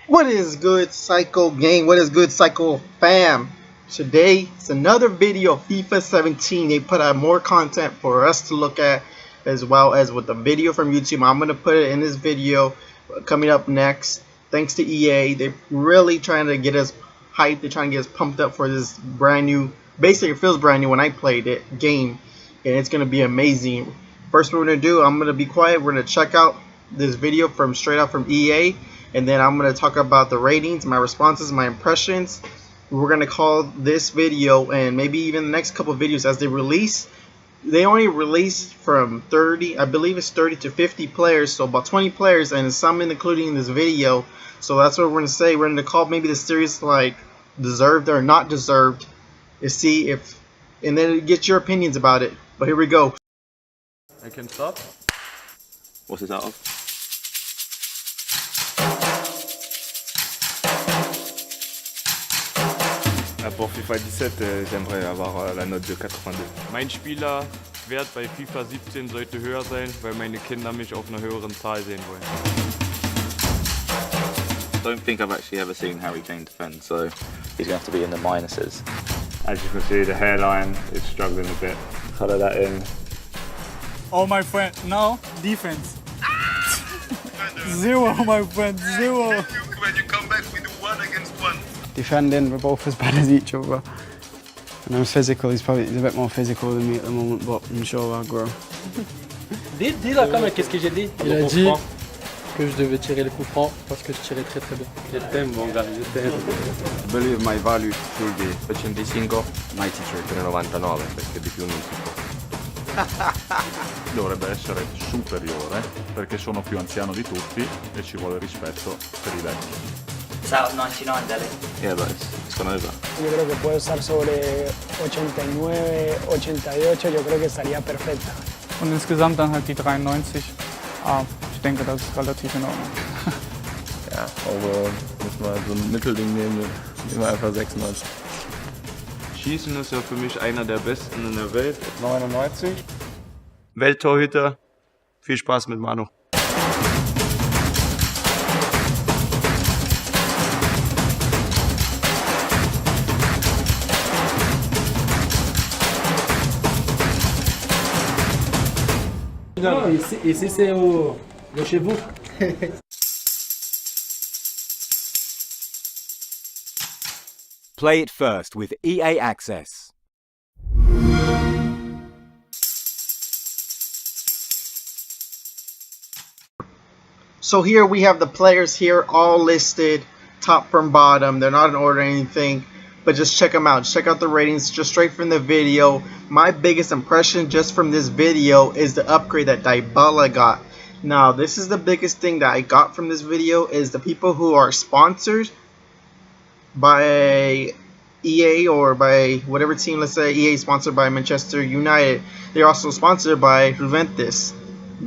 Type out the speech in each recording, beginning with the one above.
What is good, Psycho Gang? What is good, Psycho Fam? Today, it's another video of FIFA 17. They put out more content for us to look at, as well as with the video from YouTube. I'm going to put it in this video coming up next. Thanks to EA. They're really trying to get us hyped. They're trying to get us pumped up for this brand new, basically it feels brand new when I played it, game. And it's going to be amazing. First, what we're going to do, I'm going to be quiet. We're going to check out this video from straight out from EA. And then I'm going to talk about the ratings, my responses, my impressions. We're going to call this video, and maybe even the next couple of videos as they release. They only release from 30, I believe it's 30 to 50 players, so about 20 players, and some including in this video. So that's what we're going to say. We're going to call maybe the series like deserved or not deserved, to see if, and then get your opinions about it. But here we go. I can start. What's this out of? Pour FIFA 17, j'aimerais avoir la note de 82. Mein Spielerwert bei FIFA 17 sollte höher sein, weil meine Kinder mich auf einer höheren Zahl sehen wollen. I don't think I've actually ever seen Harry Kane defend, so he's going to have to be in the minuses. As you can see, the hairline is struggling a bit. Colour that in. Oh my friend, no, defense. Zero, my friend, zero. When you come back, we do 1 against 1. Defending, we're both as bad as each other. And I'm physical, he's a bit more physical than me at the moment, but I'm sure I'll grow. Dis là quand même, qu'est-ce que j'ai dit? Il a dit que je devais tirer le coup franc parce que je tirais très très bien. Je t'aime mon gars, je t'aime. I believe my value should be 85, 93, 99 perché di più non si può. Dovrebbe essere superiore perché sono più anziano di tutti e ci vuole rispetto per i vecchi. It's out of 99, Dele. Yeah, but it's gone over. Yo creo que puede estar sobre 89, 88, yo creo que estaría perfecta. Und insgesamt dann halt die 93. Ich denke, das ist relativ in Ordnung. Ja, also müssen wir so ein Mittelding nehmen, nehmen wir einfach 96. Schießen ist ja für mich einer der besten in der Welt. 99. Welttorhüter. Viel Spaß mit Manu. Non, ici c'est au chez vous. Play it first with EA Access. So here we have the players here all listed top from bottom. They're not in order or anything, but just check them out. Check out the ratings just straight from the video. My biggest impression just from this video is the upgrade that Dybala got. Now this is the biggest thing that I got from this video, is the people who are sponsored by EA or by whatever team. Let's say EA sponsored by Manchester United. They're also sponsored by Juventus.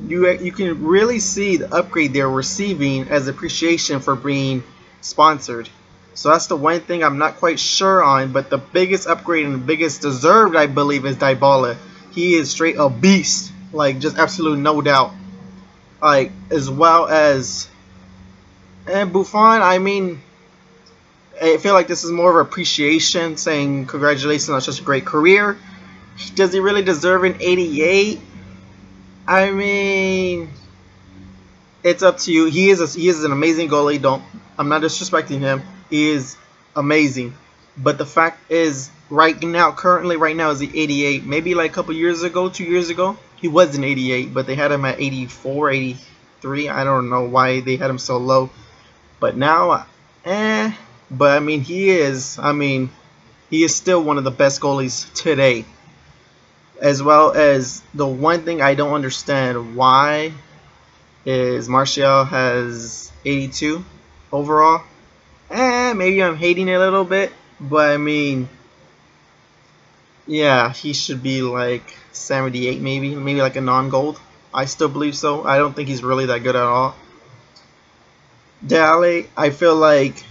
You can really see the upgrade they're receiving as appreciation for being sponsored. So that's the one thing I'm not quite sure on, but the biggest upgrade and the biggest deserved, I believe, is Dybala. He is straight a beast, like just absolute no doubt. Like, as well as Buffon, I mean, I feel like this is more of appreciation, saying congratulations on such a great career. Does he really deserve an 88? I mean, it's up to you. He is an amazing goalie. I'm not disrespecting him. He is amazing. But the fact is, right now, is the 88. Maybe like a couple years ago, 2 years ago, he was an 88, but they had him at 84, 83. I don't know why they had him so low. But now, But I mean, he is still one of the best goalies today. As well as the one thing I don't understand why is Marcelo has 82 overall. Maybe I'm hating it a little bit, but I mean, yeah, he should be like 78 maybe like a non-gold. I still believe so. I don't think he's really that good at all. Dele, I feel like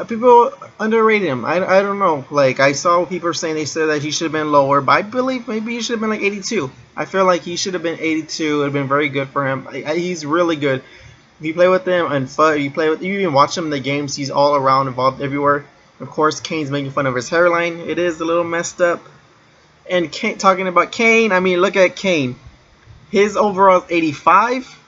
people underrated him. I don't know. Like, I saw people saying they said that he should have been lower, but I believe maybe he should have been like 82. I feel like he should have been 82. It would have been very good for him. He's really good. If you play with him on FUT, you even watch him in the games, he's all around, involved everywhere. Of course, Kane's making fun of his hairline. It is a little messed up. And talking about Kane, I mean, look at Kane. His overall is 85?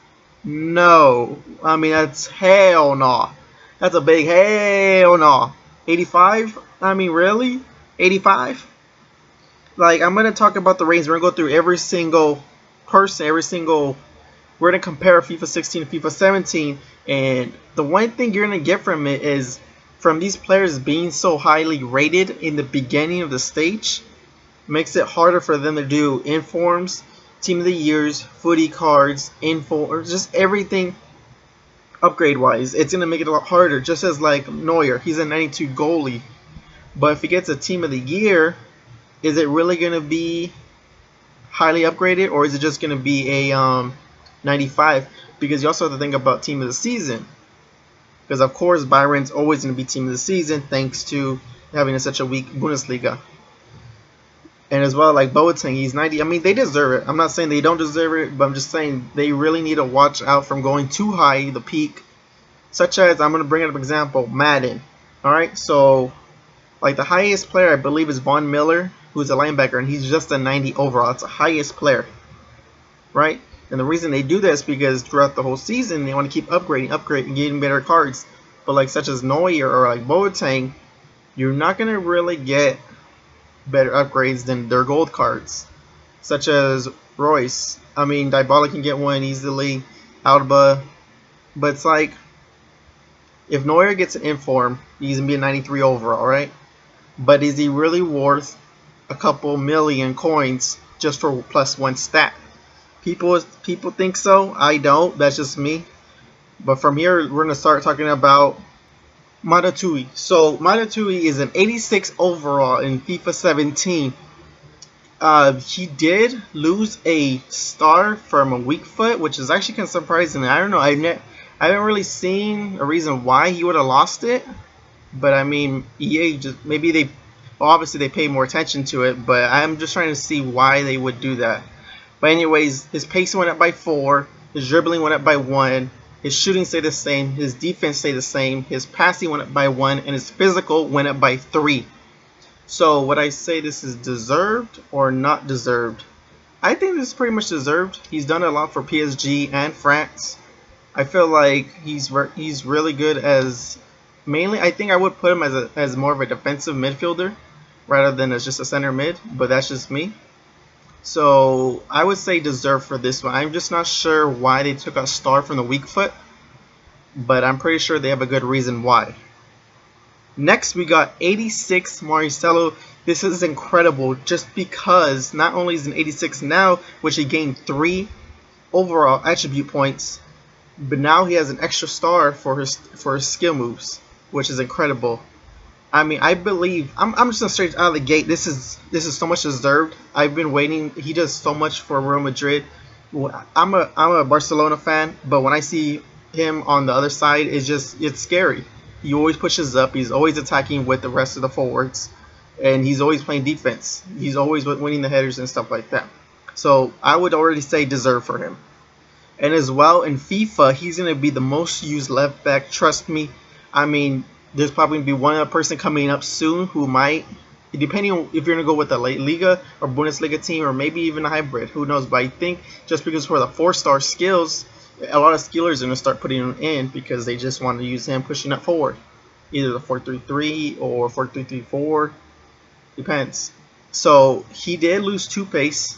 No. I mean, that's hell no. That's a big hell no. 85? I mean, really? 85? Like, I'm going to talk about the ratings. We're going to go through every single person, we're going to compare FIFA 16 to FIFA 17. And the one thing you're going to get from it is, from these players being so highly rated in the beginning of the stage, makes it harder for them to do informs, team of the years, footy cards, or just everything upgrade wise. It's going to make it a lot harder, just as like Neuer, he's a 92 goalie, but if he gets a team of the year, is it really going to be highly upgraded, or is it just going to be a 95? Because you also have to think about team of the season, because of course Byron's always going to be team of the season thanks to having such a weak Bundesliga. And as well, like Boateng, he's 90. I mean, they deserve it. I'm not saying they don't deserve it, but I'm just saying they really need to watch out from going too high, the peak. Such as, I'm going to bring up an example, Madden. Alright, so, like the highest player I believe is Von Miller, who's a linebacker, and he's just a 90 overall. It's the highest player. Right? And the reason they do this is because throughout the whole season, they want to keep upgrading, getting better cards. But like such as Neuer or like Boateng, you're not going to really get better upgrades than their gold cards, such as Royce. I mean, Dybala can get one easily, Alaba, but it's like, if Neuer gets an inform, he's gonna be a 93 overall, right? But is he really worth a couple million coins just for +1 stat? People think so. I don't. That's just me. But from here, we're gonna start talking about Matuidi. So Matuidi is an 86 overall in FIFA 17. He did lose a star from a weak foot, which is actually kind of surprising. I don't know. I haven't really seen a reason why he would have lost it. But I mean, EA just obviously they pay more attention to it. But I'm just trying to see why they would do that. But anyways, his pace went up by 4. His dribbling went up by 1. His shooting stayed the same, his defense stayed the same, his passing went up by 1, and his physical went up by 3. So would I say this is deserved or not deserved? I think this is pretty much deserved. He's done a lot for PSG and France. I feel like he's really good as, mainly I think I would put him as more of a defensive midfielder rather than as just a center mid, but that's just me. So I would say deserve for this one. I'm just not sure why they took a star from the weak foot, but I'm pretty sure they have a good reason why. Next we got 86 Marcelo. This is incredible just because not only is he an 86 now, which he gained 3 overall attribute points, but now he has an extra star for his skill moves, which is incredible. I mean, I believe I'm just gonna straight out of the gate. This is so much deserved. I've been waiting. He does so much for Real Madrid. I'm a Barcelona fan, but when I see him on the other side, it's scary. He always pushes up. He's always attacking with the rest of the forwards, and he's always playing defense. He's always winning the headers and stuff like that. So I would already say deserve for him. And as well in FIFA, he's gonna be the most used left back. Trust me. I mean, there's probably going to be one other person coming up soon who might, depending on if you're going to go with a Liga or Bundesliga team or maybe even a hybrid, who knows. But I think just because for the 4-star skills, a lot of skillers are going to start putting him in because they just want to use him pushing up forward. Either the 4-3-3 or 4-3-3-4, depends. So he did lose 2 pace,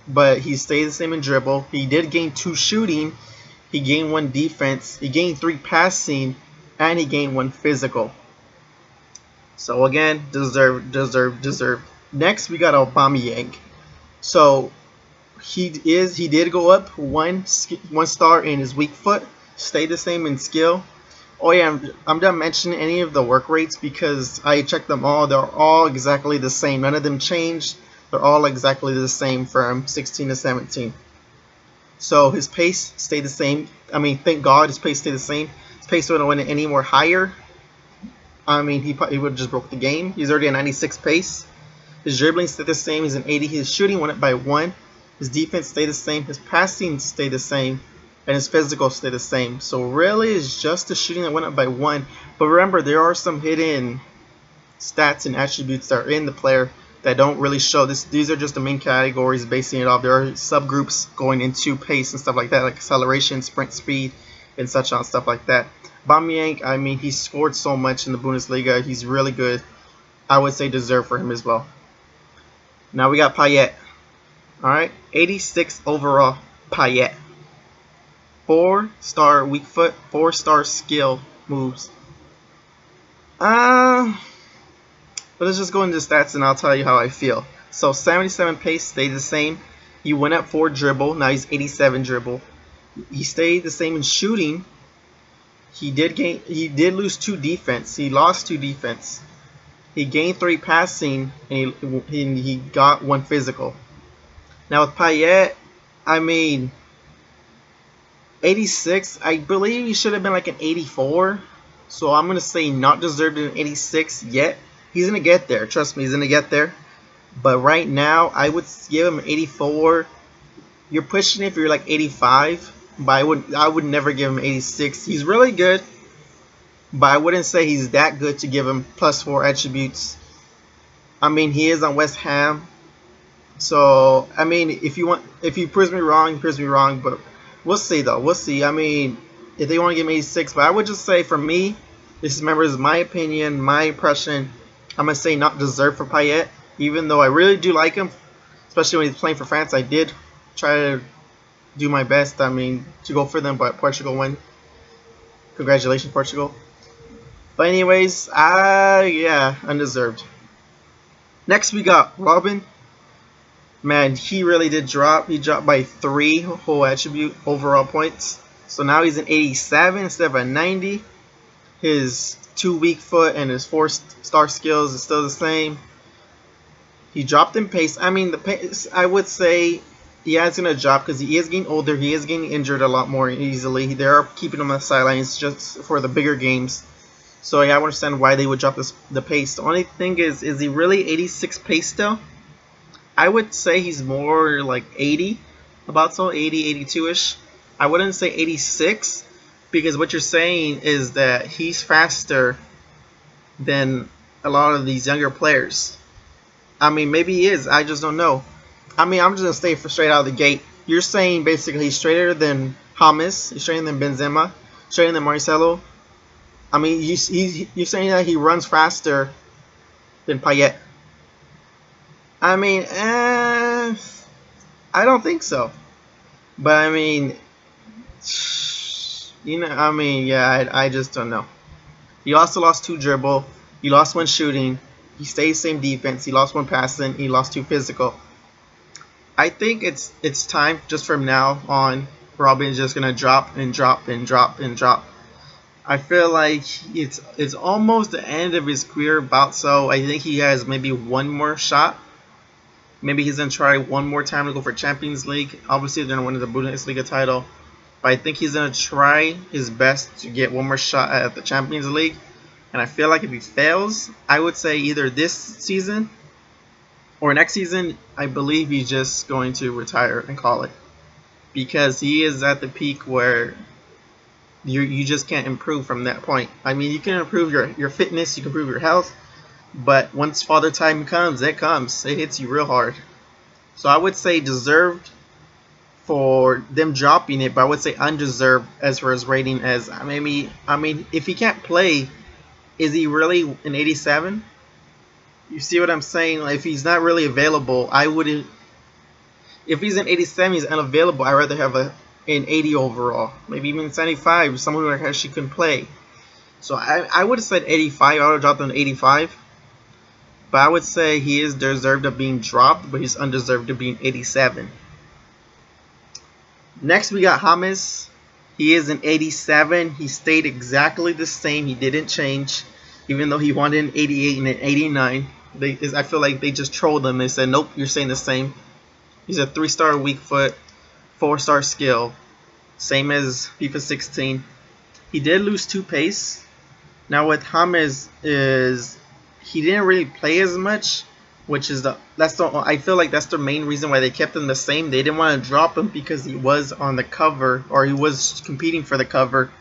but he stayed the same in dribble. He did gain 2 shooting, he gained 1 defense, he gained 3 passing, and he gained 1 physical. So again, deserved. Next, we got Aubameyang. So he did go up 1 star in his weak foot, stayed the same in skill. Oh yeah, I'm done mentioning any of the work rates because I checked them all. They're all exactly the same. None of them changed. They're all exactly the same from 16 to 17. So his pace stayed the same. I mean, thank God his pace stayed the same. His pace wouldn't went any more higher. I mean, he would have just broke the game. He's already a 96 pace. His dribbling stayed the same. He's an 80. His shooting went up by 1. His defense stayed the same. His passing stayed the same. and his physical stayed the same. So really, it's just the shooting that went up by 1. But remember, there are some hidden stats and attributes that are in the player that don't really show. These are just the main categories basing it off. There are subgroups going into pace and stuff like that, like acceleration, sprint speed, and such on stuff like that. Aubameyang, I mean, he scored so much in the Bundesliga. He's really good. I would say deserve for him as well. Now we got Payet. Alright, 86 overall, Payet. 4-star weak foot, 4-star skill moves. But let's just go into the stats and I'll tell you how I feel. So 77 pace stayed the same. He went up 4 dribble. Now he's 87 dribble. He stayed the same in shooting. He did lose 2 defense. He lost 2 defense. He gained 3 passing and he got 1 physical. Now with Payet, I mean, 86. I believe he should have been like an 84. So I'm gonna say not deserved an 86 yet. He's going to get there. Trust me, he's going to get there. But right now, I would give him 84. You're pushing it if you're like 85. But I would never give him 86. He's really good. But I wouldn't say he's that good to give him +4 attributes. I mean, he is on West Ham. So, I mean, if you prove me wrong, you prove me wrong. But we'll see, though. We'll see. I mean, if they want to give him 86. But I would just say, for me, this is my opinion, my impression. I'm going to say not deserved for Payet, even though I really do like him, especially when he's playing for France. I did try to do my best, I mean, to go for them, but Portugal won. Congratulations, Portugal. But anyways, yeah, undeserved. Next, we got Robben. Man, he really did drop. He dropped by 3 whole attribute overall points. So now he's an 87 instead of a 90. His 2 weak foot and his 4-star skills is still the same. He dropped in pace. I mean, the pace, I would say, yeah, it's going to drop because he is getting older. He is getting injured a lot more easily. They are keeping him on the sidelines just for the bigger games. So yeah, I understand why they would drop the pace. The only thing is he really 86 pace still? I would say he's more like 80, about so 80, 82-ish. I wouldn't say 86. Because what you're saying is that he's faster than a lot of these younger players. I mean, maybe he is. I just don't know. I mean, I'm just going to say for straight out of the gate. You're saying basically he's straighter than Hummels. He's straighter than Benzema. Straighter than Marcelo. I mean, you're saying that he runs faster than Payet. I mean, I don't think so. But I mean, you know, I mean, yeah, I just don't know. He also lost 2 dribble. He lost 1 shooting. He stayed same defense. He lost 1 passing. He lost 2 physical. I think it's time just from now on. Robben's just gonna drop and drop and drop and drop. I feel like it's almost the end of his career about so. I think he has maybe 1 more shot. Maybe he's gonna try 1 more time to go for Champions League. Obviously, they're gonna win the Bundesliga title. But I think he's going to try his best to get 1 more shot at the Champions League. And I feel like if he fails, I would say either this season or next season, I believe he's just going to retire and call it. Because he is at the peak where you just can't improve from that point. I mean, you can improve your fitness, you can improve your health. But once father time comes, it comes. It hits you real hard. So I would say deserved for them dropping it, but I would say undeserved as far as rating as maybe. I mean, if he can't play, is he really an 87? You see what I'm saying? Like, if he's not really available, I wouldn't. If he's an 87, he's unavailable. I'd rather have an 80 overall, maybe even 75. Someone who actually can play. So I would have said 85. I would have dropped him to 85. But I would say he is deserved of being dropped, but he's undeserved of being 87. Next, we got Hummels. He is an 87. He stayed exactly the same. He didn't change, even though he wanted an 88 and an 89. I feel like they just trolled him. They said, nope, you're staying the same. He's a 3-star weak foot, 4-star skill, same as FIFA 16. He did lose 2 pace. Now with Hummels is he didn't really play as much, which is I feel like that's the main reason why they kept him the same. They didn't want to drop him because he was on the cover, or he was competing for the cover,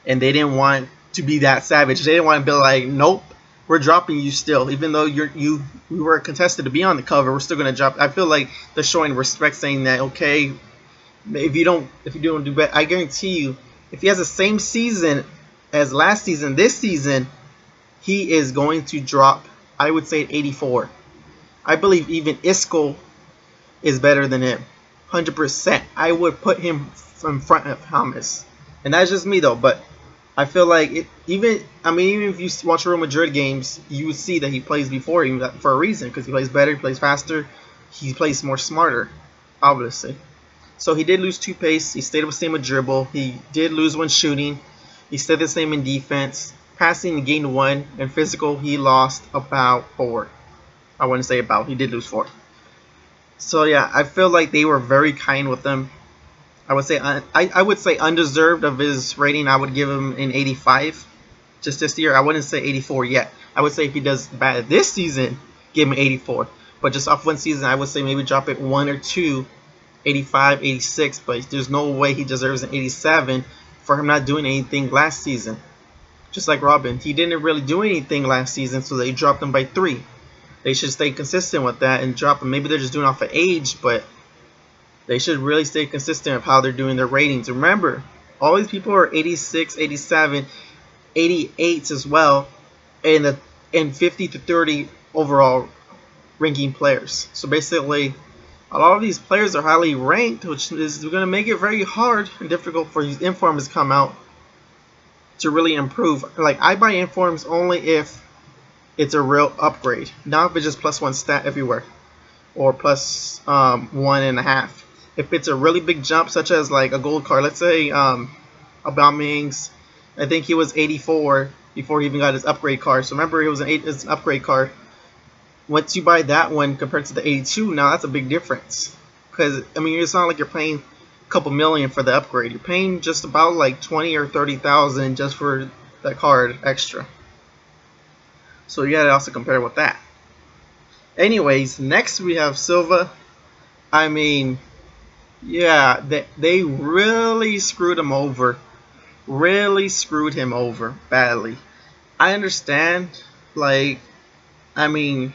and they didn't want to be that savage. They didn't want to be like, nope, we're dropping you still, even though we were contested to be on the cover. We're still gonna drop. I feel like they're showing respect, saying that okay, if you don't do better, I guarantee you, if he has the same season as last season, this season, he is going to drop. I would say 84. I believe even Isco is better than him, 100%. I would put him in front of Hummels, and that's just me though. But I feel like even if you watch Real Madrid games, you would see that he plays before him for a reason, because he plays better, he plays faster, he plays more smarter, obviously. So he did lose 2 pace. He stayed the same with dribble. He did lose 1 shooting. He stayed the same in defense. Passing, he gained 1, and physical, he lost about 4. I wouldn't say about. He did lose 4. So yeah, I feel like they were very kind with him. I would say undeserved of his rating. I would give him an 85 just this year. I wouldn't say 84 yet. I would say if he does bad this season, give him 84. But just off one season, I would say maybe drop it 1 or 2, 85, 86. But there's no way he deserves an 87 for him not doing anything last season. Just like Robben, he didn't really do anything last season, so they dropped him by 3. They should stay consistent with that and drop him. Maybe they're just doing off of age, but they should really stay consistent with how they're doing their ratings. Remember, all these people are 86, 87, 88s as well, and 50 to 30 overall ranking players. So basically, a lot of these players are highly ranked, which is going to make it very hard and difficult for these informs to come out to really improve. Like, I buy informs only if it's a real upgrade, not if it's just +1 stat everywhere or plus 1.5. If it's a really big jump, such as like a gold card, let's say Aubameyang's, I think he was 84 before he even got his upgrade card. So remember, it was it's an upgrade card. Once you buy that one compared to the 82, now that's a big difference. Because I mean, it's not like you're paying a couple million for the upgrade. You're paying just about like 20 or 30,000 just for that card extra. So you gotta also compare with that. Anyways, next we have Silva. I mean, yeah, they really screwed him over. Really screwed him over badly. I understand, like, I mean,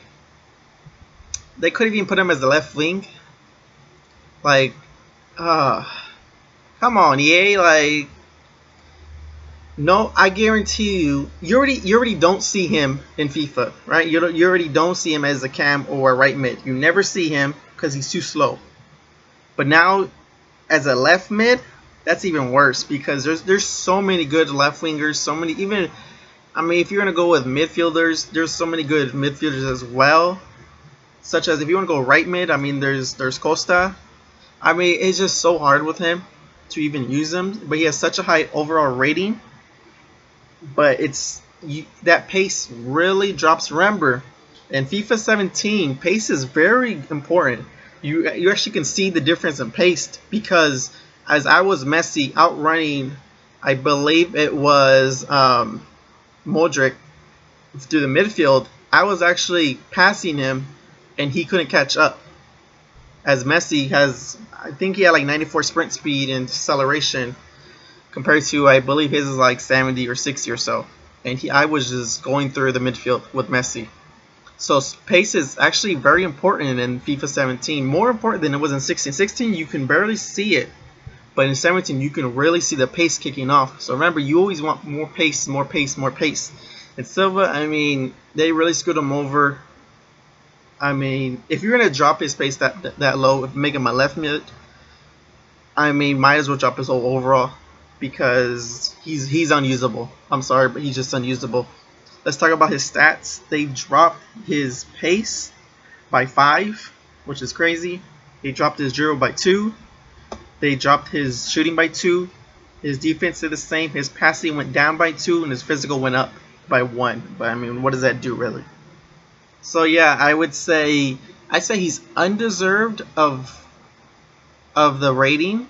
they could have even put him as the left wing. Like, come on, EA, like, no, I guarantee you already don't see him in FIFA, right? You already don't see him as a cam or a right mid. You never see him because he's too slow. But now, as a left mid, that's even worse, because there's so many good left wingers, so many, even, I mean, if you're gonna go with midfielders, there's so many good midfielders as well. Such as if you want to go right mid, I mean, there's Costa. I mean, it's just so hard with him to even use him, but he has such a high overall rating. But that pace really drops. Remember, in FIFA 17, pace is very important. You actually can see the difference in pace, because as I was Messi outrunning, I believe it was Modric through the midfield, I was actually passing him and he couldn't catch up. As Messi has, I think he had like 94 sprint speed and acceleration, compared to, I believe his is like 70 or 60 or so. And I was just going through the midfield with Messi. So pace is actually very important in FIFA 17. More important than it was in 16. 16 you can barely see it. But in 17 you can really see the pace kicking off. So remember, you always want more pace, more pace, more pace. And Silva, I mean, they really screwed him over. I mean, if you're going to drop his pace that low, make him a left mid, I mean, might as well drop his whole overall, because he's unusable. I'm sorry, but he's just unusable. Let's talk about his stats. They dropped his pace by 5, which is crazy. They dropped his dribble by 2. They dropped his shooting by 2. His defense did the same. His passing went down by 2, and his physical went up by 1. But I mean, what does that do really? So yeah, I say he's undeserved of the rating,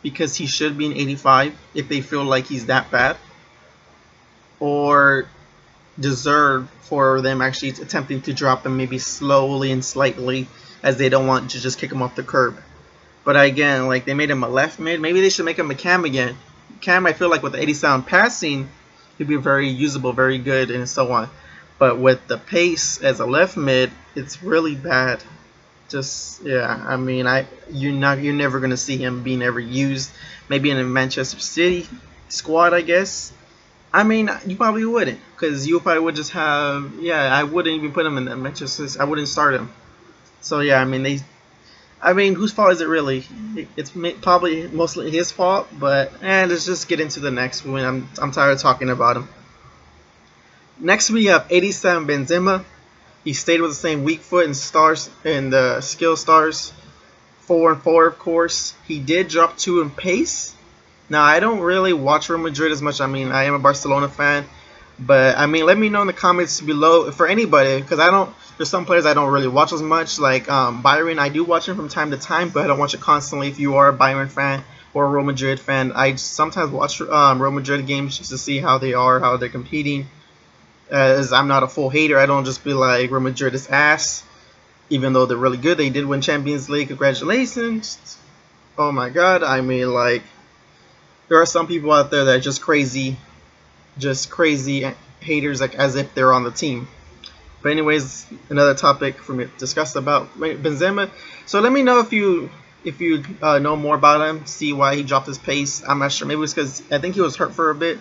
because he should be an 85 if they feel like he's that bad. Or deserved for them actually attempting to drop him maybe slowly and slightly, as they don't want to just kick him off the curb. But again, like, they made him a left mid. Maybe they should make him a cam again. Cam, I feel like with the 87 passing, he'd be very usable, very good, and so on. But with the pace as a left mid, it's really bad. Just, yeah, I mean, you're never gonna see him being ever used. Maybe in a Manchester City squad, I guess. I mean, you probably wouldn't, because you probably would just have, yeah, I wouldn't even put him in the Manchester. I wouldn't start him. So yeah, I mean, whose fault is it really? It's probably mostly his fault, but let's just get into the next one. I'm tired of talking about him. Next we have 87 Benzema. He stayed with the same weak foot and stars and the skill stars, 4 and 4 of course. He did drop 2 in pace. Now I don't really watch Real Madrid as much. I mean, I am a Barcelona fan, but I mean, let me know in the comments below for anybody, because there's some players I don't really watch as much, like Byron. I do watch him from time to time, but I don't watch it constantly. If you are a Byron fan or a Real Madrid fan, I sometimes watch Real Madrid games just to see how they are, how they're competing. As I'm not a full hater, I don't just be like Real Madrid is ass, even though they're really good. They did win Champions League. Congratulations. Oh my God. I mean, like, there are some people out there that are just crazy haters, like as if they're on the team. But anyways, another topic for me to discuss about Benzema. So let me know if you know more about him, see why he dropped his pace. I'm not sure. Maybe it's because I think he was hurt for a bit.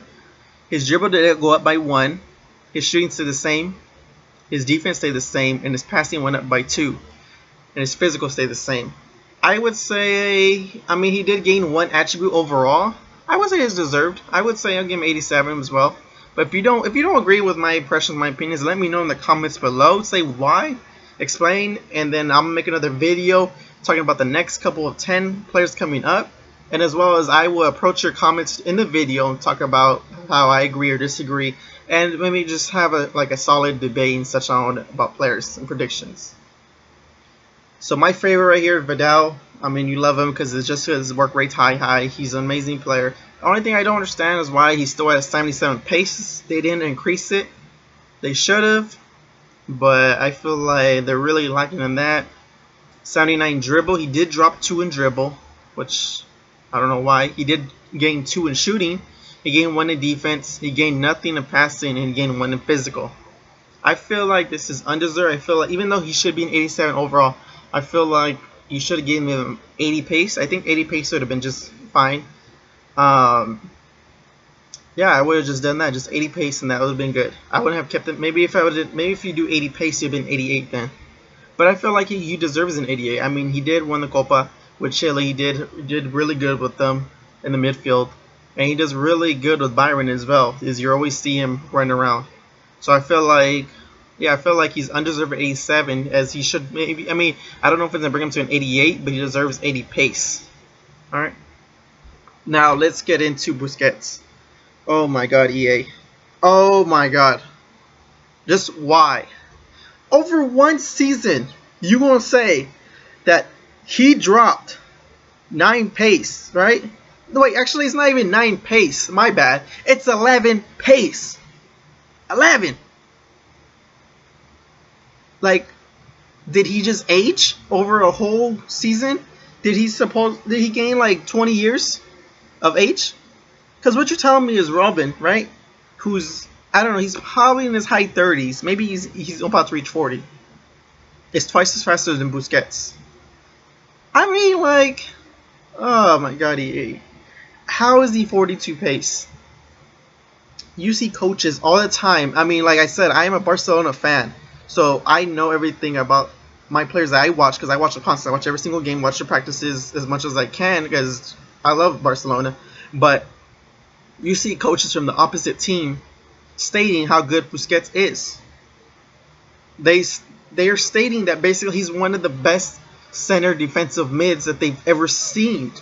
His dribble did go up by 1. His shooting stayed the same. His defense stayed the same, and his passing went up by 2. And his physical stayed the same. I would say, I mean, he did gain 1 attribute overall. I would say it's deserved. I would say I'll give him 87 as well. But if you don't agree with my impressions, my opinions, let me know in the comments below. Say why, explain, and then I'm gonna make another video talking about the next couple of 10 players coming up, and as well as I will approach your comments in the video and talk about how I agree or disagree, and maybe just have a solid debate and such on about players and predictions. So my favorite right here, Vidal. I mean, you love him because it's just his work rate's high. He's an amazing player. The only thing I don't understand is why he's still at 77 pace. They didn't increase it. They should have, but I feel like they're really lacking in that. 79 dribble. He did drop 2 in dribble, which I don't know why. He did gain 2 in shooting. He gained 1 in defense. He gained nothing in passing, and he gained 1 in physical. I feel like this is undeserved. I feel like even though he should be an 87 overall, I feel like you should have given him 80 pace. I think 80 pace would have been just fine. Yeah, I would have just done that, just 80 pace, and that would have been good. I wouldn't have kept it. Maybe if you do 80 pace, it'd been 88 then. But I feel like he deserves an 88. I mean, he did win the Copa with Chile. He did really good with them in the midfield, and he does really good with Byron as well. Is you always see him running around. So I feel like, yeah, I feel like he's undeserved at 87, as he should maybe. I mean, I don't know if it's gonna bring him to an 88, but he deserves 80 pace. All right. Now let's get into Busquets. Oh my God, EA. Oh my God. Just why? Over 1 season, you gonna say that he dropped 9 pace, right? Wait, actually, it's not even 9 pace. My bad. It's 11 pace. 11. Like, did he just age over a whole season? Did he gain like 20 years of age? Because what you're telling me is Robben, right? Who's, I don't know, he's probably in his high 30s. Maybe he's about to reach 40. It's twice as faster than Busquets. I mean, like, oh my God, EA. How is he 42 pace? You see coaches all the time. I mean, like I said, I am a Barcelona fan. So I know everything about my players that I watch, because I watch them constantly. I watch every single game, watch the practices as much as I can, because I love Barcelona. But you see coaches from the opposite team stating how good Busquets is. They are stating that basically he's one of the best center defensive mids that they've ever seen.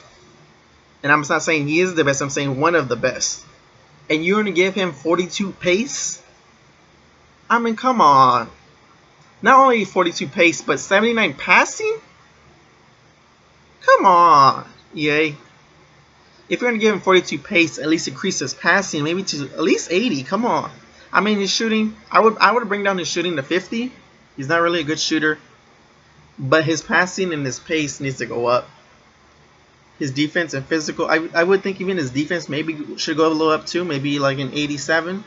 And I'm not saying he is the best, I'm saying one of the best. And you're going to give him 42 pace? I mean, come on. Not only 42 pace, but 79 passing? Come on, EA. If you're going to give him 42 pace, at least increase his passing, maybe to at least 80. Come on. I mean, his shooting, I would bring down his shooting to 50. He's not really a good shooter, but his passing and his pace needs to go up. His defense and physical, I would think even his defense maybe should go a little up too, maybe like an 87.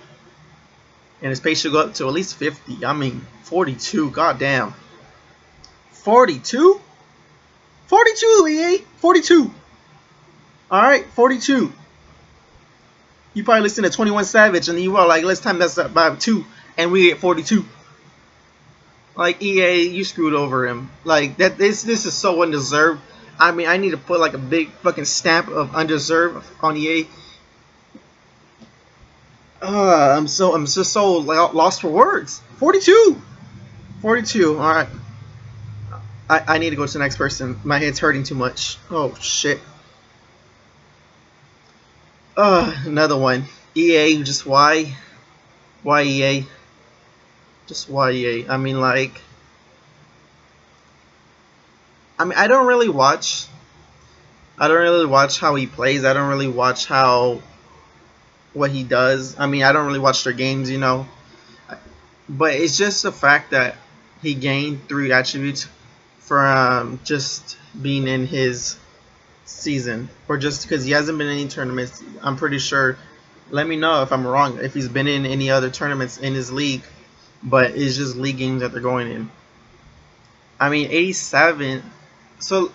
And his pace should go up to at least 50. I mean, 42, goddamn. 42? 42, EA, 42. Alright, 42. You probably listen to 21 Savage and you are like, let's time that's up by 2 and we at 42. Like, EA, you screwed over him. Like, this is so undeserved. I mean, I need to put like a big fucking stamp of undeserved on EA. I'm just so lost for words. 42. 42. All right. I need to go to the next person. My head's hurting too much. Oh shit. Another one. EA. Just why? Why EA? Just why EA? I mean, like. I mean, I don't really watch how he plays. I don't really watch what he does. I mean, I don't really watch their games, you know. But it's just the fact that he gained 3 attributes from just being in his season, or just because he hasn't been in any tournaments. I'm pretty sure. Let me know if I'm wrong, if he's been in any other tournaments in his league, but it's just league games that they're going in. I mean, 87. So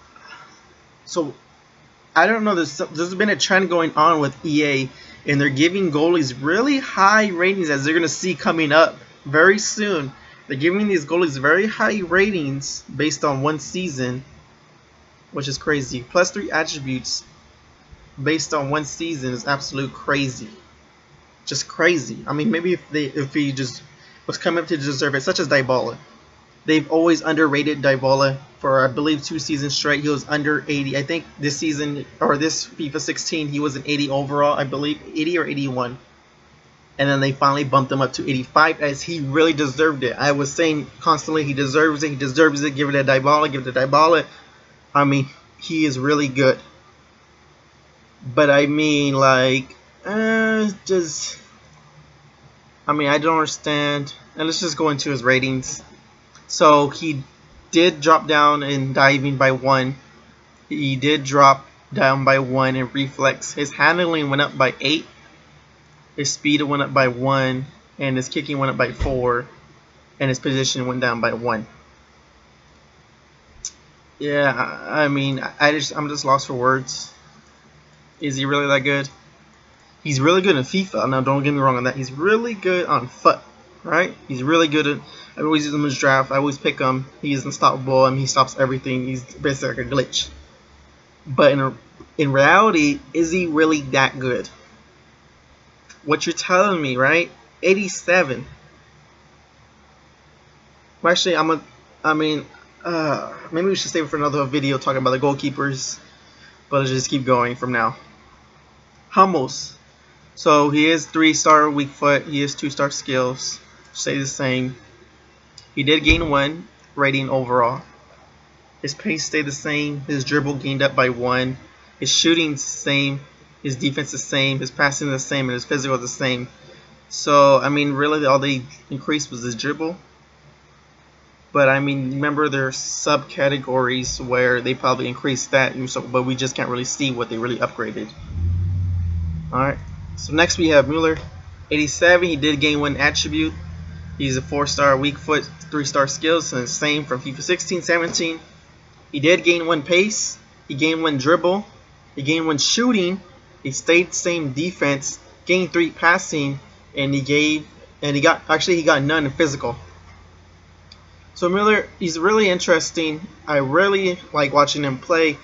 I don't know. There's been a trend going on with EA, and they're giving goalies really high ratings, as they're gonna see coming up very soon. They're giving these goalies very high ratings based on 1 season, which is crazy. Plus 3 attributes based on 1 season is absolute crazy. Just crazy. I mean, maybe if he just was coming up to deserve it, such as Dybala. They've always underrated Dybala for, I believe, 2 seasons straight. He was under 80. I think this season, or this FIFA 16, he was an 80 overall, I believe, 80 or 81. And then they finally bumped him up to 85, as he really deserved it. I was saying constantly, he deserves it, he deserves it. Give it to Dybala, give it to Dybala. I mean, he is really good. But I mean, like, I mean, I don't understand. And let's just go into his ratings. So he did drop down in diving by 1. He did drop down by 1 in reflex. His handling went up by 8. His speed went up by 1, and his kicking went up by 4, and his position went down by 1. Yeah, I mean, I'm just lost for words. Is he really that good? He's really good in FIFA. Now, don't get me wrong on that. He's really good on FUT, right? He's really good at. I always use him in his draft. I always pick him. He's unstoppable. I mean, he stops everything. He's basically like a glitch. But in reality, is he really that good? What you're telling me, right? 87. Well, actually, maybe we should save it for another video talking about the goalkeepers. But let's just keep going from now. Hummels. So he is 3-star weak foot. He is 2-star skills. Stay the same. He did gain 1 rating overall. His pace stayed the same. His dribble gained up by 1. His shooting's the same. His defense is the same. His passing is the same. And his physical is the same. So, I mean, really all they increased was his dribble. But, I mean, remember there are subcategories where they probably increased that. But we just can't really see what they really upgraded. Alright. So, next we have Muller. 87. He did gain 1 attribute. He's a 4-star weak foot, 3-star skills, and the same from FIFA 16, 17. He did gain 1 pace. He gained 1 dribble. He gained 1 shooting. He stayed the same defense. Gained 3 passing, and he got none in physical. So Muller, he's really interesting. I really like watching him play.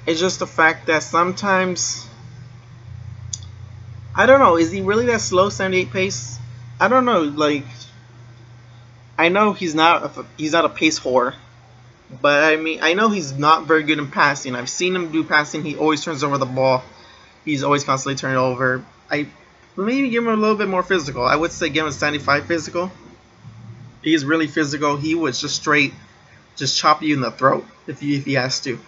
It's just the fact that sometimes, I don't know, is he really that slow? 78 pace? I don't know. Like, I know he's not a pace whore, but I mean, I know he's not very good in passing. I've seen him do passing. He always turns over the ball. He's always constantly turning over. I maybe give him a little bit more physical. I would say give him a 75 physical. He's really physical. He would just chop you in the throat if he has to.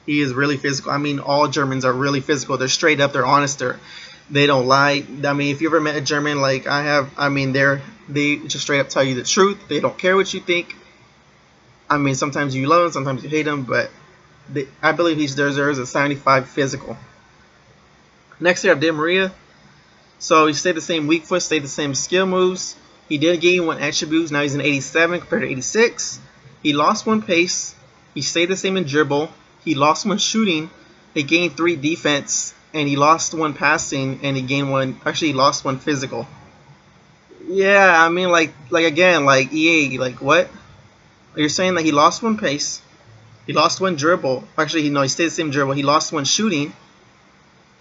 He is really physical. I mean, all Germans are really physical. They're straight up. They're honest. They don't lie. I mean, if you ever met a German like I have, I mean, they just straight up tell you the truth. They don't care what you think. I mean, sometimes you love them, sometimes you hate them, but I believe he deserves a 75 physical. Next, we have Di Maria. So he stayed the same weak foot, stayed the same skill moves. He did gain 1 attributes. Now he's an 87 compared to 86. He lost 1 pace. He stayed the same in dribble. He lost 1 shooting. He gained 3 defense. And he lost 1 passing. And he gained 1. Actually, he lost 1 physical. Yeah, I mean, like again, like EA, like what? You're saying that he lost 1 pace. He lost 1 dribble. Actually, he stayed the same dribble. He lost 1 shooting.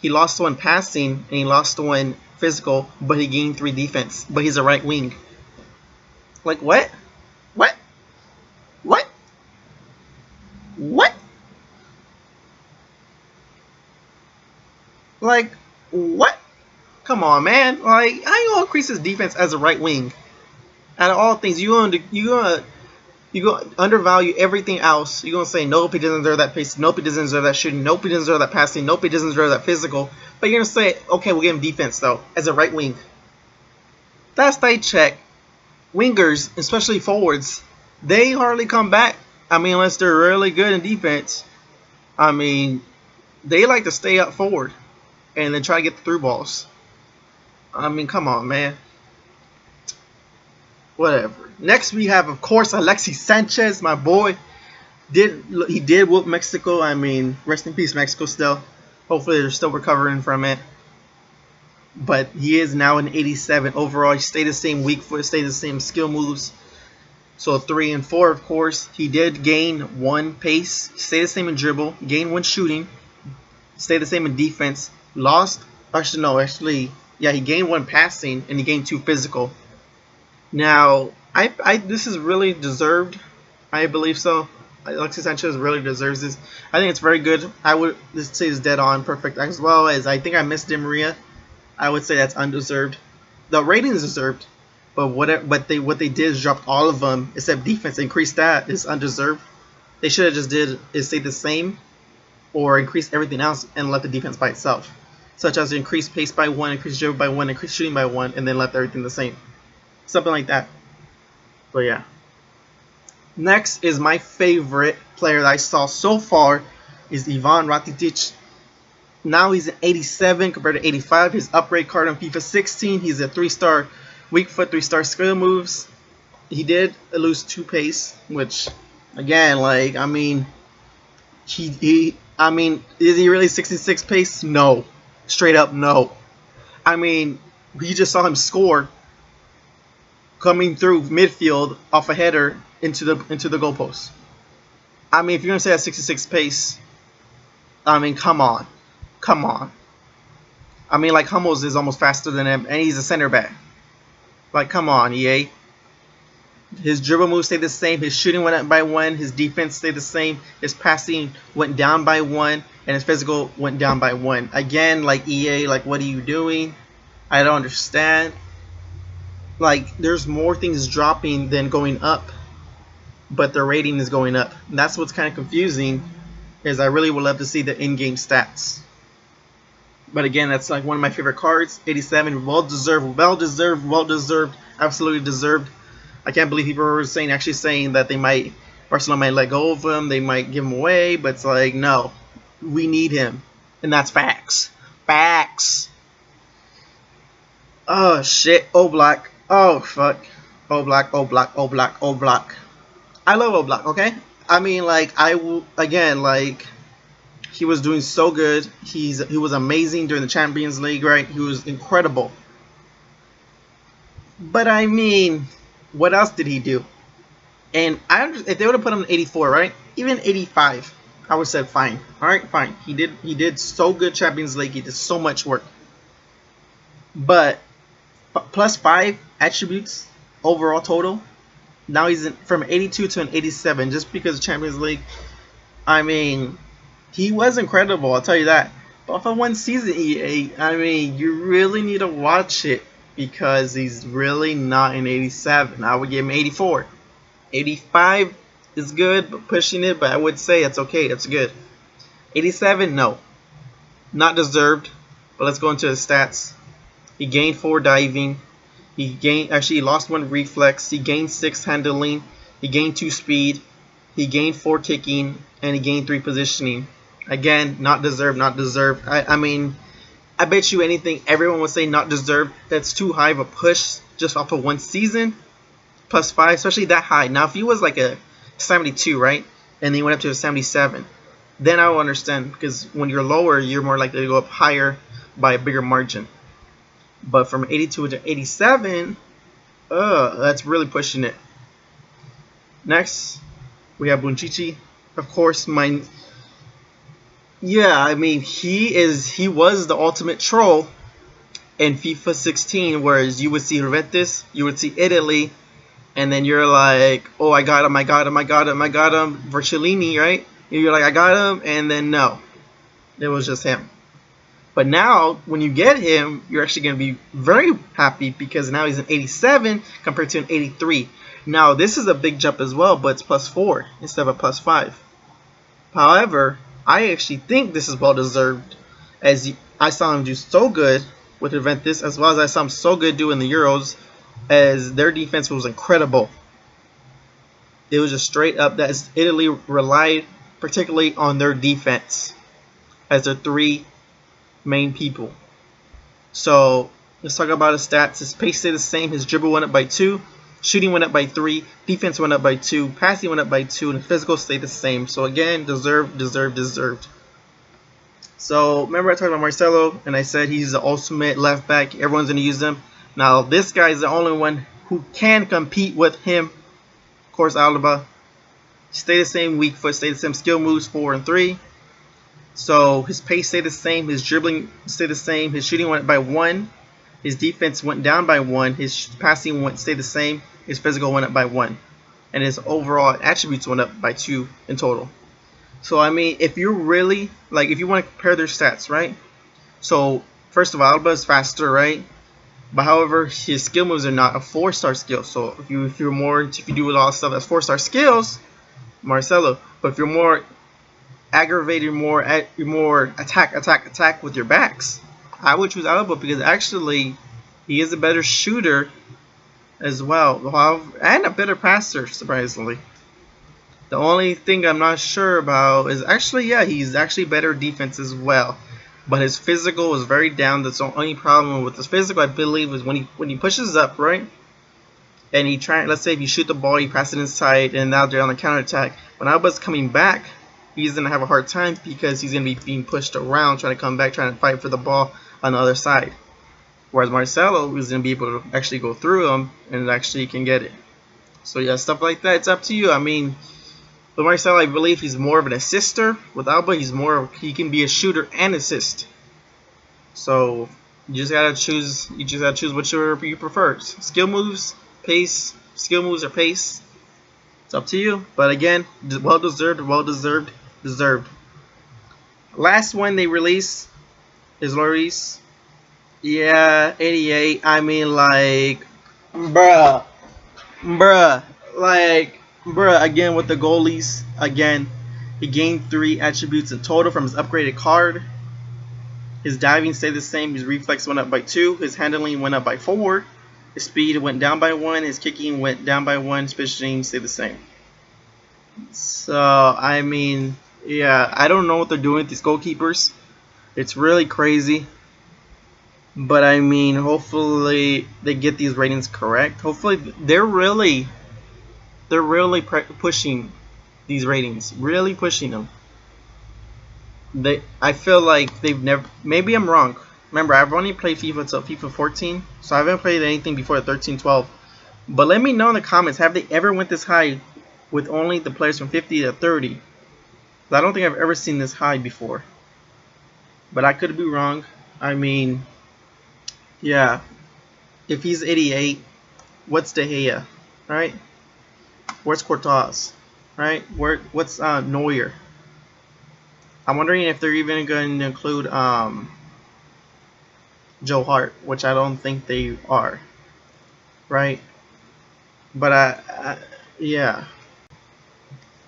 He lost 1 passing. And he lost 1 physical. But he gained 3 defense. But he's a right wing. Like what? What? What? What? Like what? Come on, man. Like how you gonna increase his defense as a right wing? Out of all things, you gonna undervalue everything else. You're gonna say nope, he doesn't deserve that pace. Nope, he doesn't deserve that shooting. Nope, he doesn't deserve that passing. Nope, he doesn't deserve that physical. But you're gonna say, okay, we'll give him defense though as a right wing. That's state check. Wingers, especially forwards, they hardly come back. I mean, unless they're really good in defense. I mean, they like to stay up forward and then try to get the through balls. I mean, come on, man. Whatever. Next, we have, of course, Alexis Sanchez, my boy. He did whoop Mexico. I mean, rest in peace, Mexico still. Hopefully, they're still recovering from it. But he is now an 87 overall. He stayed the same weak foot, stayed the same skill moves. So 3 and 4, of course. He did gain 1 pace. He stayed the same in dribble. Gained 1 shooting. Stayed the same in defense. Lost. Actually, no. Actually, yeah, he gained 1 passing and he gained 2 physical. Now, this is really deserved. I believe so. Alexis Sanchez really deserves this. I think it's very good. I would just say it's dead on perfect, as well as I think I missed Di Maria. I would say that's undeserved. The rating is deserved, but what they did is dropped all of them except defense. Increased that is undeserved. They should have just stayed the same, or increase everything else and let the defense by itself, such as increase pace by 1, increase dribble by 1, increase shooting by 1, and then left everything the same, something like that. But yeah. Next is my favorite player that I saw so far is Ivan Rakitic. Now he's an 87 compared to 85. His upgrade card on FIFA 16. He's a 3-star weak foot, 3-star skill moves. He did lose 2 pace, which again, like I mean, I mean, is he really 66 pace? No, straight up no. I mean, we just saw him score coming through midfield off a header into the goalpost. I mean, if you're gonna say that 66 pace, I mean, come on. Come on. I mean, like, Hummels is almost faster than him, and he's a center back. Like, come on, EA. His dribble move stayed the same. His shooting went up by 1. His defense stayed the same. His passing went down by 1. And his physical went down by 1. Again, like, EA, like, what are you doing? I don't understand. Like, there's more things dropping than going up. But the rating is going up. And that's what's kind of confusing, is I really would love to see the in-game stats. But again, that's like one of my favorite cards. 87, well deserved, absolutely deserved. I can't believe people were actually saying that Barcelona might let go of him, they might give him away, but it's like, no, we need him, and that's facts. Facts. Oh shit, Oblak. Oh fuck, Oblak. I love Oblak. Okay, I mean, like, he was doing so good. He was amazing during the Champions League, right? He was incredible. But I mean, what else did he do? And if they would have put him in 84, right? Even 85, I would have said fine. All right, fine. He did so good Champions League. He did so much work. But plus 5 attributes overall total. Now he's from 82 to an 87 just because of Champions League. I mean, he was incredible, I'll tell you that. But for one season, EA, I mean, you really need to watch it because he's really not an 87. I would give him 84. 85 is good, but pushing it, but I would say it's okay, it's good. 87, no. Not deserved. But let's go into his stats. He gained 4 diving. He lost 1 reflex. He gained 6 handling. He gained 2 speed. He gained 4 kicking, and he gained 3 positioning. Again, not deserved, not deserved. I mean, I bet you anything, everyone would say not deserved. That's too high of a push just off of 1 season. +5, especially that high. Now, if he was like a 72, right, and then he went up to a 77, then I will understand, because when you're lower, you're more likely to go up higher by a bigger margin. But from 82 to 87, that's really pushing it. Next, we have Bonucci. Of course, I mean, he was the ultimate troll in FIFA 16, whereas you would see Juventus, you would see Italy, and then you're like, oh, I got him, Vercellini, right? You're like, I got him, and then no, it was just him. But now, when you get him, you're actually going to be very happy, because now he's an 87 compared to an 83. Now, this is a big jump as well, but it's +4 instead of a +5. However, I actually think this is well deserved, as I saw him do so good with Juventus, as well as I saw him so good doing the Euros, as their defense was incredible. It was just straight up that Italy relied particularly on their defense as their 3 main people. So let's talk about his stats. His pace stayed the same. His dribble went up by 2. Shooting went up by 3. Defense went up by 2. Passing went up by 2. And physical stayed the same. So again, deserved. So remember I talked about Marcelo, and I said he's the ultimate left back. Everyone's going to use him. Now this guy is the only one who can compete with him. Of course, Alaba. Stay the same. Weak foot stay the same. Skill moves 4 and 3. So his pace stayed the same. His dribbling stayed the same. His shooting went by 1. His defense went down by 1. His passing stayed the same. His physical went up by 1. And his overall attributes went up by 2 in total. So, I mean, if you really, like, if you want to compare their stats, right? So, first of all, Alba is faster, right? But, however, his skill moves are not a 4-star skill. So, if you do a lot of stuff that's 4-star skills, Marcelo. But if you're more aggravated, more attack with your backs, I would choose Alaba, because actually he is a better shooter as well, and a better passer, surprisingly. The only thing I'm not sure about is he's actually better defense as well, but his physical is very down. That's the only problem with his physical, I believe, is when he pushes up, right, and let's say if you shoot the ball, you pass it inside, and now they're on the counterattack. When Alba's coming back, he's gonna have a hard time, because he's gonna be being pushed around, trying to come back, trying to fight for the ball on the other side. Whereas Marcelo is going to be able to actually go through him and actually can get it. So yeah, stuff like that, it's up to you. I mean, with Marcelo, I believe he's more of an assister. With Alba, he can be a shooter and assist. So you just gotta choose. You just gotta choose whichever you prefer. Skill moves, pace. Skill moves or pace. It's up to you. But again, well deserved. Last one they released is Lloris. Yeah, 88. I mean, like, bruh. Again with the goalies. Again, he gained 3 attributes in total from his upgraded card. His diving stayed the same. His reflex went up by 2. His handling went up by 4. His speed went down by 1. His kicking went down by 1. His positioning stayed the same. So, I mean, yeah, I don't know what they're doing with these goalkeepers. It's really crazy. But I mean, hopefully they get these ratings correct. Hopefully they're really pushing these ratings, really pushing them. I feel like they've never. Maybe I'm wrong. Remember, I've only played FIFA until FIFA 14, so I haven't played anything before 13, 12. But let me know in the comments, have they ever went this high with only the players from 50 to 30? I don't think I've ever seen this high before. But I could be wrong. I mean, yeah. If he's 88, what's De Gea, right? Where's Courtois, right? What's Neuer? I'm wondering if they're even going to include Joe Hart, which I don't think they are, right? But yeah.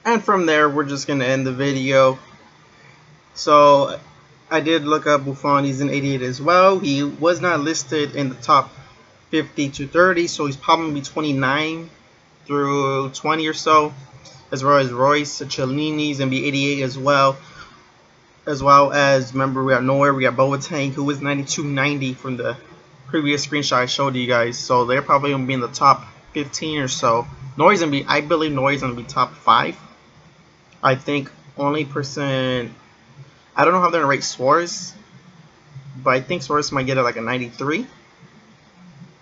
And from there, we're just going to end the video. So I did look up Buffon. He's an 88 as well. He was not listed in the top 50 to 30, so he's probably 29 through 20 or so, as well as Royce, Cellini's, and be 88 as well. As well as, remember, we got Neuer, we got Boateng, who was 92-90 from the previous screenshot I showed you guys. So they're probably going to be in the top 15 or so. Neuer's going to be, I believe Neuer's going to be top 5. I think only person, I don't know how they're going to rate Suarez, but I think Suarez might get it like a 93.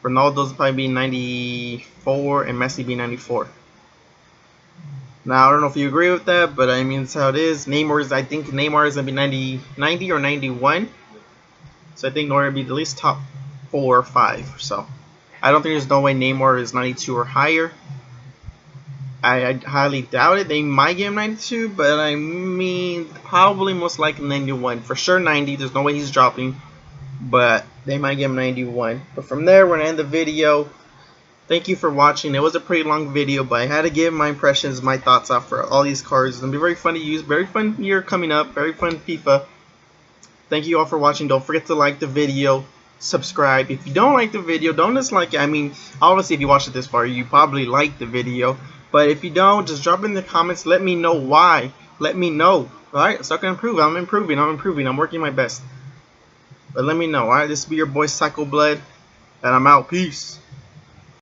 Ronaldo's probably be 94 and Messi be 94. Now I don't know if you agree with that, but I mean that's how it is. I think Neymar is gonna be 90 or 91. So I think Neuer would be at least top 4 or 5. So I don't think there's no way Neymar is 92 or higher. I highly doubt it. They might give him 92, but I mean probably most likely 91. For sure 90. There's no way he's dropping, but they might give him 91. But from there, we're gonna end the video. Thank you for watching. It was a pretty long video, but I had to give my impressions, my thoughts out for all these cards. It's going to be very fun to use. Very fun year coming up. Very fun FIFA. Thank you all for watching. Don't forget to like the video. Subscribe. If you don't like the video, don't dislike it. I mean, obviously if you watched it this far, you probably like the video. But if you don't, just drop in the comments. Let me know why. Let me know. Alright, so I can improve. I'm improving. I'm working my best. But let me know. Alright, this will be your boy Psycho Blood. And I'm out. Peace.